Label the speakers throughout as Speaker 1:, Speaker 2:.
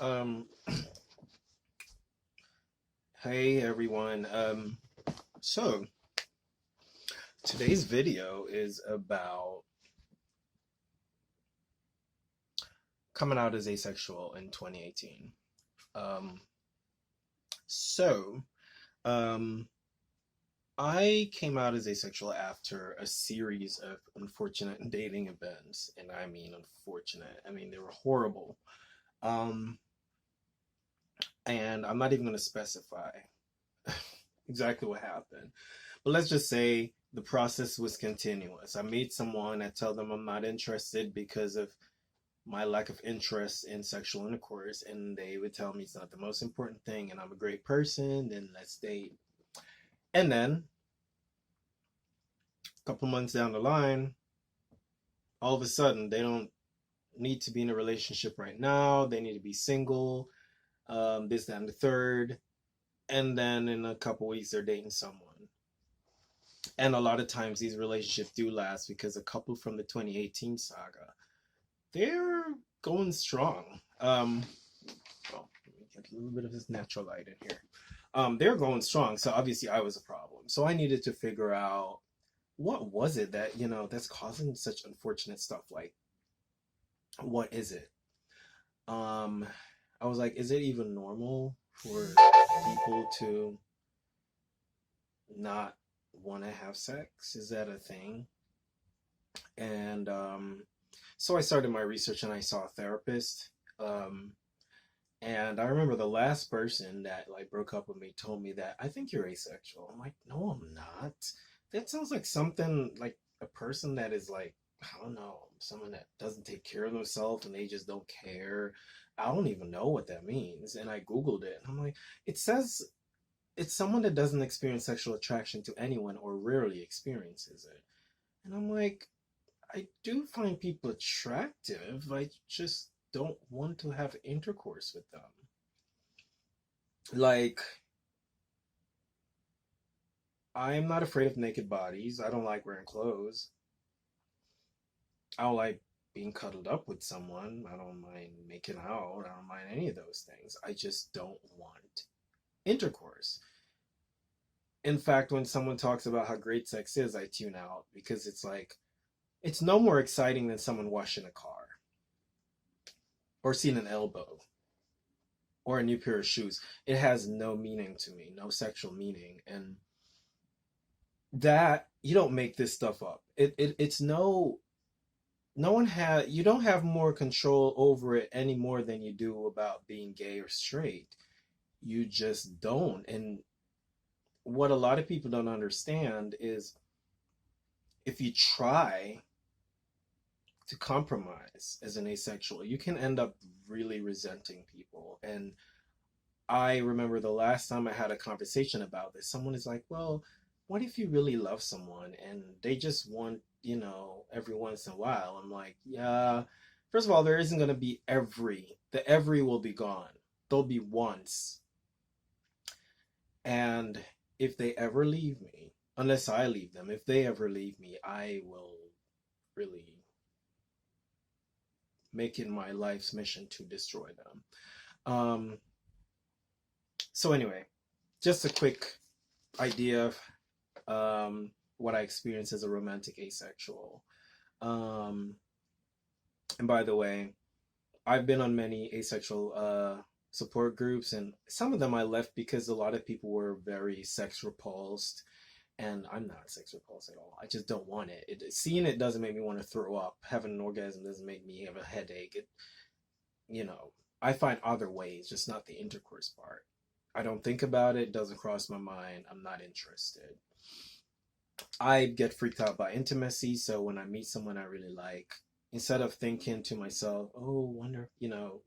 Speaker 1: Um, hey everyone. So today's video is about coming out as asexual in 2018. Um, so, um, I came out as asexual after a series of unfortunate dating events, and I mean unfortunate. I mean they were horrible. Um, and I'm not even going to specify exactly what happened. But let's just say the process was continuous. I meet someone, I tell them I'm not interested because of my lack of interest in sexual intercourse, and they would tell me it's not the most important thing and I'm a great person, then let's date. And then a couple months down the line, all of a sudden they don't need to be in a relationship right now, they need to be single, this, that, and the third. And then in a couple weeks, they're dating someone. And a lot of times these relationships do last because a couple from the 2018 saga, they're going strong. Well, let me get a little bit of this natural light in here. They're going strong, so obviously I was a problem. So I needed to figure out what was it that that's causing such unfortunate stuff. Like, what is it? Um, I was like, is it even normal for people to not want to have sex? Is that a thing? And so I started my research and I saw a therapist. Um, and I remember the last person that like broke up with me told me that I think you're asexual. I'm like, no, I'm not. That sounds like something like a person that is like, I don't know, someone that doesn't take care of themselves and they just don't care. I don't even know what that means. And I Googled it and I'm like, it says it's someone that doesn't experience sexual attraction to anyone or rarely experiences it. And I'm like, I do find people attractive. I just don't want to have intercourse with them. Like, I'm not afraid of naked bodies. I don't like wearing clothes. I don't like being cuddled up with someone. I don't mind making out. I don't mind any of those things. I just don't want intercourse. In fact, when someone talks about how great sex is, I tune out because it's like, it's no more exciting than someone washing a car or seeing an elbow or a new pair of shoes. It has no meaning to me, no sexual meaning. And that you don't make this stuff up. It's no one has you don't have more control over it any more than you do about being gay or straight. You just don't. And what a lot of people don't understand is if you try to compromise as an asexual, you can end up really resenting people. And I remember the last time I had a conversation about this, someone is like, well, what if you really love someone and they just want, every once in a while? I'm like, yeah, first of all, there isn't going to be the every will be gone. There'll be once. And if they ever leave me, unless I leave them, if they ever leave me, I will really make it my life's mission to destroy them. So anyway, just a quick idea of what I experienced as a romantic asexual. Um, and by the way, I've been on many asexual support groups, and some of them I left because a lot of people were very sex repulsed, and I'm not sex repulsed at all. I just don't want it. Seeing it doesn't make me want to throw up. Having an orgasm doesn't make me have a headache. You know, I find other ways, just not the intercourse part. I don't think about it. It doesn't cross my mind. I'm not interested. I get freaked out by intimacy, so when I meet someone I really like, instead of thinking to myself, oh, wonder,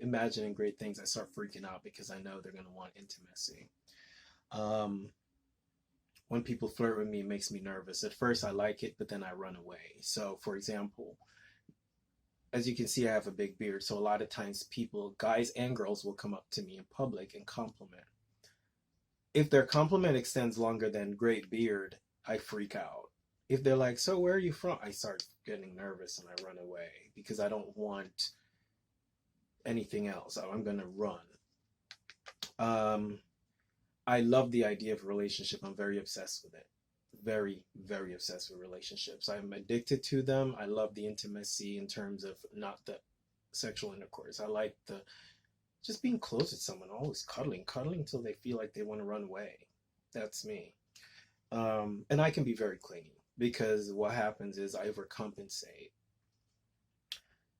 Speaker 1: imagining great things, I start freaking out because I know they're going to want intimacy. Um, when people flirt with me, it makes me nervous. At first, I like it, but then I run away. So, for example, as you can see, I have a big beard. So, a lot of times, people, guys and girls, will come up to me in public and compliment. If their compliment extends longer than great beard, I freak out. If they're like, so where are you from? I start getting nervous and I run away because I don't want anything else. I'm gonna run. Um, I love the idea of a relationship. I'm very obsessed with it. Very, very obsessed with relationships. I'm addicted to them. I love the intimacy in terms of not the sexual intercourse. I like the just being close with someone, always cuddling till they feel like they want to run away. That's me. And I can be very clingy because what happens is I overcompensate.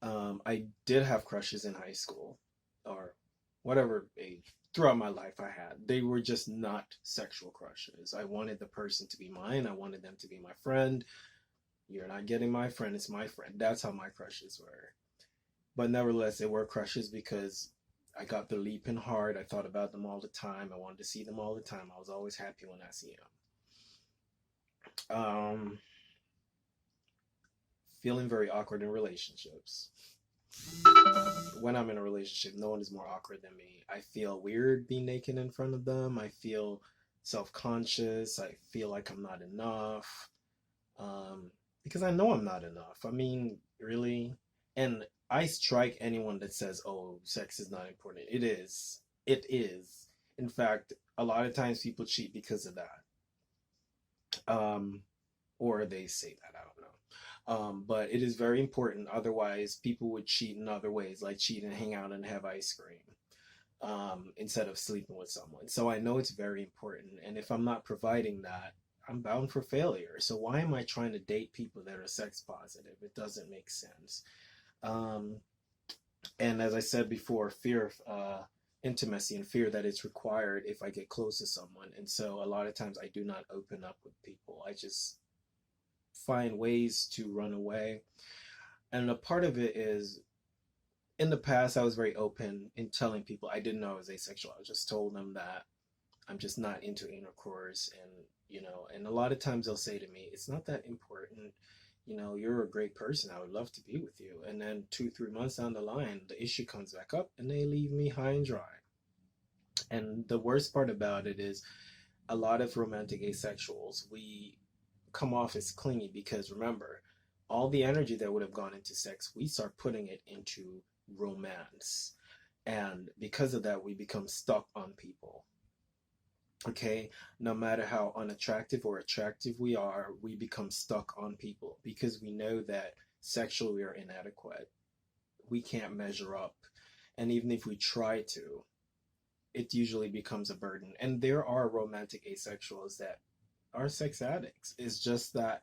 Speaker 1: I did have crushes in high school or whatever age throughout my life I had. They were just not sexual crushes. I wanted the person to be mine. I wanted them to be my friend. You're not getting my friend, it's my friend. That's how my crushes were. But nevertheless, they were crushes because I got the leaping hard. I thought about them all the time. I wanted to see them all the time. I was always happy when I see them. Feeling very awkward in relationships. When I'm in a relationship, no one is more awkward than me. I feel weird being naked in front of them. I feel self-conscious. I feel like I'm not enough. Because I know I'm not enough. I mean, really. And I strike anyone that says, oh, sex is not important. It is. It is. In fact, a lot of times people cheat because of that. Or they say that, I don't know. But it is very important. Otherwise, people would cheat in other ways, like cheat and hang out and have ice cream instead of sleeping with someone. So I know it's very important. And if I'm not providing that, I'm bound for failure. So why am I trying to date people that are sex positive? It doesn't make sense. Um, and as I said before, fear of intimacy and fear that it's required if I get close to someone. And so a lot of times I do not open up with people. I just find ways to run away. And a part of it is in the past, I was very open in telling people I didn't know I was asexual. I just told them that I'm just not into intercourse. And, and a lot of times they'll say to me, it's not that important. You're a great person. I would love to be with you. And then 2, 3 months down the line, the issue comes back up and they leave me high and dry. And the worst part about it is a lot of romantic asexuals, we come off as clingy because remember, all the energy that would have gone into sex, we start putting it into romance. And because of that, we become stuck on people. Okay, no matter how unattractive or attractive we are, we become stuck on people because we know that sexually we are inadequate. We can't measure up. And even if we try to, it usually becomes a burden. And there are romantic asexuals that are sex addicts. It's just that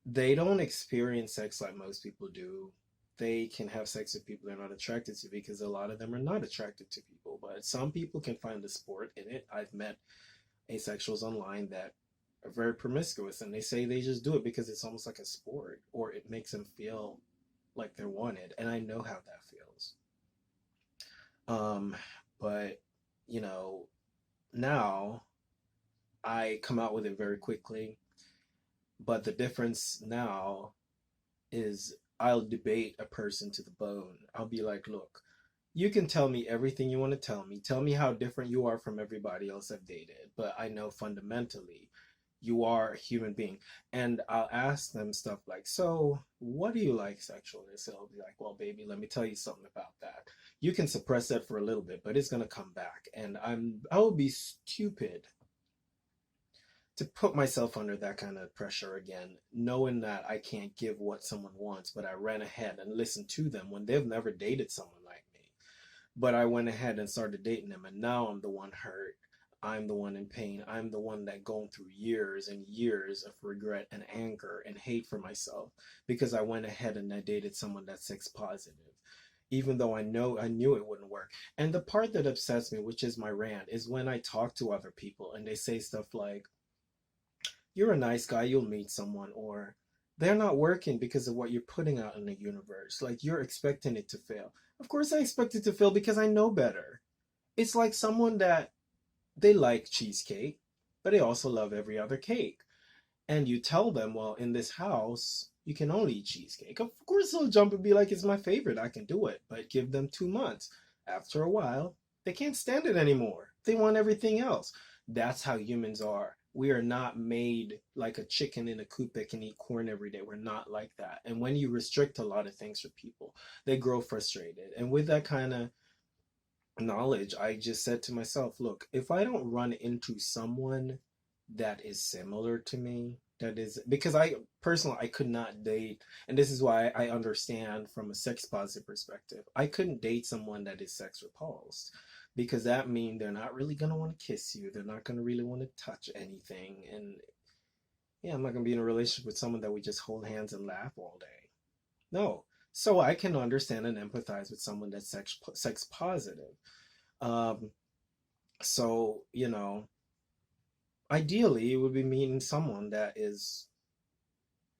Speaker 1: they don't experience sex like most people do. They can have sex with people they're not attracted to because a lot of them are not attracted to people. But some people can find the sport in it. I've met asexuals online that are very promiscuous and they say they just do it because it's almost like a sport or it makes them feel like they're wanted. And I know how that feels. But, now I come out with it very quickly. But the difference now is I'll debate a person to the bone. I'll be like, look, you can tell me everything you want to tell me. Tell me how different you are from everybody else I've dated. But I know fundamentally you are a human being. And I'll ask them stuff like, so what do you like sexually? So I'll be like, well, baby, let me tell you something about that. You can suppress that for a little bit, but it's going to come back. And I will be stupid to put myself under that kind of pressure again, knowing that I can't give what someone wants, but I ran ahead and listened to them when they've never dated someone like me. But I went ahead and started dating them, and now I'm the one hurt. I'm the one in pain. I'm the one that going through years and years of regret and anger and hate for myself because I went ahead and I dated someone that's sex positive. Even though I knew it wouldn't work. And the part that upsets me, which is my rant, is when I talk to other people and they say stuff like, you're a nice guy, you'll meet someone, or they're not working because of what you're putting out in the universe. Like you're expecting it to fail. Of course I expect it to fail because I know better. It's like someone that they like cheesecake, but they also love every other cake. And you tell them, well, in this house, you can only eat cheesecake. Of course they'll jump and be like, it's my favorite, I can do it. But give them 2 months. After a while, they can't stand it anymore. They want everything else. That's how humans are. We are not made like a chicken in a coop that can eat corn every day. We're not like that. And when you restrict a lot of things for people, they grow frustrated. And with that kind of knowledge, I just said to myself, look, if I don't run into someone that is similar to me, that is because I personally I could not date, and this is why I understand from a sex positive perspective, I couldn't date someone that is sex repulsed because that means they're not really gonna want to kiss you, they're not gonna really want to touch anything, and yeah, I'm not gonna be in a relationship with someone that we just hold hands and laugh all day. No. So I can understand and empathize with someone that's sex positive. Um, so, ideally, it would be meeting someone that is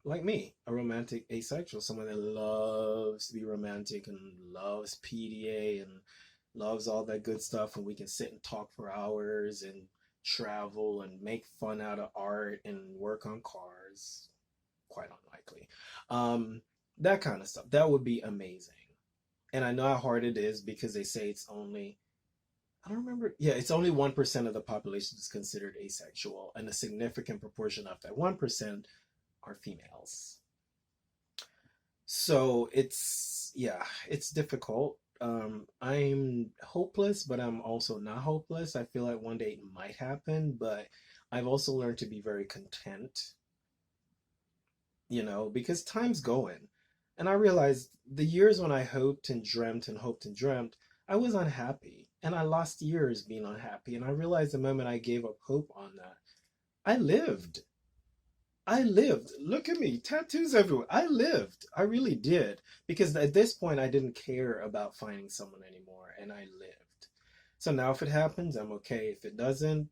Speaker 1: like me, a romantic asexual, someone that loves to be romantic and loves PDA and loves all that good stuff. And we can sit and talk for hours and travel and make fun out of art and work on cars. Quite unlikely. Um, that kind of stuff. That would be amazing. And I know how hard it is because they say it's only I don't remember. Yeah, it's only 1% of the population is considered asexual, and a significant proportion of that 1% are females. So yeah, it's difficult. I'm hopeless, but I'm also not hopeless. I feel like one day it might happen, but I've also learned to be very content, because time's going. And I realized the years when I hoped and dreamt and hoped and dreamt, I was unhappy. And I lost years being unhappy. And I realized the moment I gave up hope on that, I lived. I lived. Look at me, tattoos everywhere. I lived. I really did. Because at this point, I didn't care about finding someone anymore. And I lived. So now if it happens, I'm okay. If it doesn't,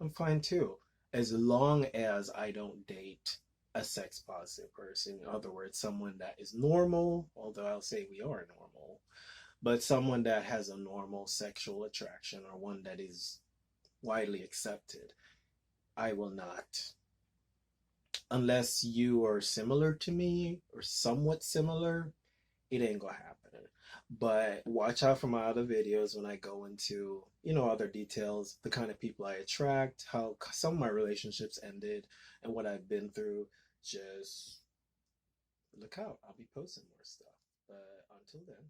Speaker 1: I'm fine too, as long as I don't date a sex positive person. In other words, someone that is normal, although I'll say we are normal, but someone that has a normal sexual attraction or one that is widely accepted. I will not. Unless you are similar to me or somewhat similar, it ain't gonna happen. But watch out for my other videos when I go into, other details, the kind of people I attract, how some of my relationships ended, and what I've been through. Just look out. I'll be posting more stuff. But until then.